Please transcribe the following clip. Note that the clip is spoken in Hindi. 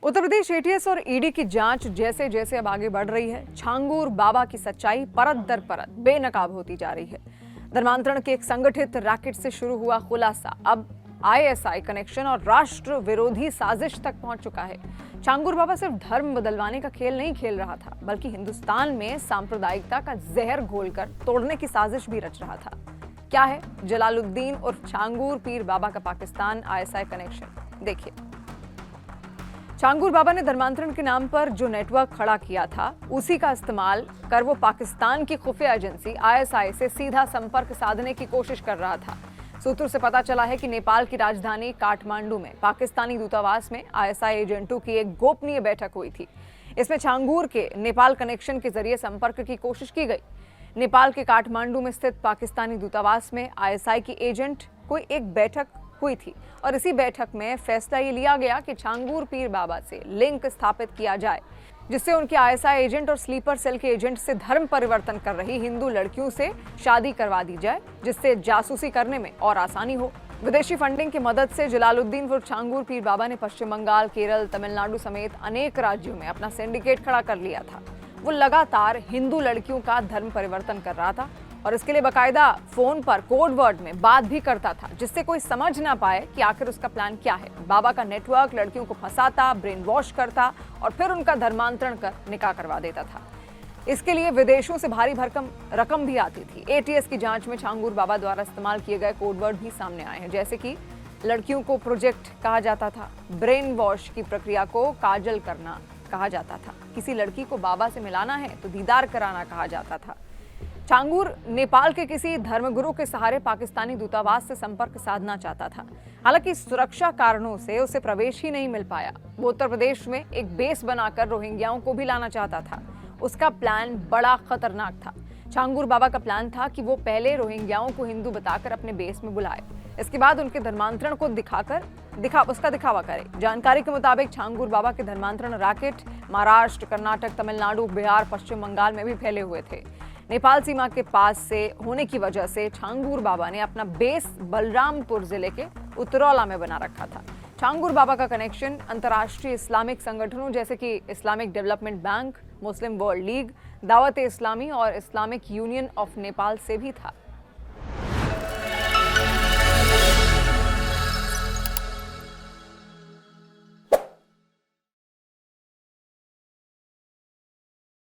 उत्तर प्रदेश एटीएस और ईडी की जांच जैसे जैसे अब आगे बढ़ रही है, छांगूर बाबा की सच्चाई परत दर परत बेनकाब होती जा रही है। धर्मांतरण के एक संगठित रैकेट से शुरू हुआ खुलासा अब आईएसआई कनेक्शन और राष्ट्र विरोधी साजिश तक पहुंच चुका है। छांगूर बाबा सिर्फ धर्म बदलवाने का खेल नहीं खेल रहा था, बल्कि हिंदुस्तान में सांप्रदायिकता का जहर घोलकर तोड़ने की साजिश भी रच रहा था। क्या है जलालुद्दीन उर्फ छांगूर पीर बाबा का पाकिस्तान आईएसआई कनेक्शन? देखिए, छांगूर बाबा ने धर्मांतरण के नाम पर जो नेटवर्क खड़ा किया था, उसी का इस्तेमाल कर वो पाकिस्तान की खुफिया एजेंसी आईएसआई से सीधा संपर्क साधने की कोशिश कर रहा था। सूत्रों से पता चला है कि नेपाल की राजधानी काठमांडू में पाकिस्तानी दूतावास में आईएसआई एजेंटों की एक गोपनीय बैठक हुई थी। इसमें छांगूर के नेपाल कनेक्शन के जरिए संपर्क की कोशिश की गई। नेपाल के काठमांडू में स्थित पाकिस्तानी दूतावास में आईएसआई की एजेंट कोई एक बैठक हुई थी और इसी बैठक में फैसला ये लिया गया कि छांगूर पीर बाबा से लिंक स्थापित किया जाए, जिससे उनके आईएसआई एजेंट और स्लीपर सेल के एजेंट से धर्म परिवर्तन कर रही हिंदू लड़कियों से शादी करवा दी जाए, जिससे जासूसी करने में और आसानी हो। विदेशी फंडिंग की मदद से जलालुद्दीन उर्फ छांगूर पीर बाबा ने पश्चिम बंगाल, केरल, तमिलनाडु समेत अनेक राज्यों में अपना सिंडिकेट खड़ा कर लिया था। वो लगातार हिंदू लड़कियों का धर्म परिवर्तन कर रहा था और इसके लिए बाकायदा फोन पर कोड वर्ड में बात भी करता था, जिससे कोई समझ ना पाए कि आखिर उसका प्लान क्या है। बाबा का नेटवर्क लड़कियों को फंसाता, ब्रेन वॉश करता और फिर उनका धर्मांतरण कर निकाह करवा देता था। इसके लिए विदेशों से भारी भरकम रकम भी आती थी। एटीएस की जांच में छांगूर बाबा द्वारा इस्तेमाल किए गए कोड वर्ड भी सामने आए हैं, जैसे कि लड़कियों को प्रोजेक्ट कहा जाता था, ब्रेन वॉश की प्रक्रिया को काजल करना कहा जाता था, किसी लड़की को बाबा से मिलाना है तो दीदार कराना कहा जाता था। छांगूर नेपाल के किसी धर्मगुरु के सहारे पाकिस्तानी दूतावास से संपर्क साधना चाहता था। हालांकि सुरक्षा कारणों से उसे प्रवेश ही नहीं मिल पाया। वो उत्तर प्रदेश में एक बेस बनाकर रोहिंग्याओं को भी लाना चाहता था। उसका प्लान बड़ा खतरनाक था। छांगूर बाबा का प्लान था कि वो पहले रोहिंग्याओं को हिंदू बताकर अपने बेस में बुलाए, इसके बाद उनके धर्मांतरण को उसका दिखावा करे। जानकारी के मुताबिक छांगूर बाबा के धर्मांतरण रैकेट महाराष्ट्र, कर्नाटक, तमिलनाडु, बिहार, पश्चिम बंगाल में भी फैले हुए थे। नेपाल सीमा के पास से होने की वजह से छांगूर बाबा ने अपना बेस बलरामपुर जिले के उतरौला में बना रखा था। छांगूर बाबा का कनेक्शन अंतर्राष्ट्रीय इस्लामिक संगठनों जैसे कि इस्लामिक डेवलपमेंट बैंक, मुस्लिम वर्ल्ड लीग, दावत-ए-इस्लामी और इस्लामिक यूनियन ऑफ नेपाल से भी था।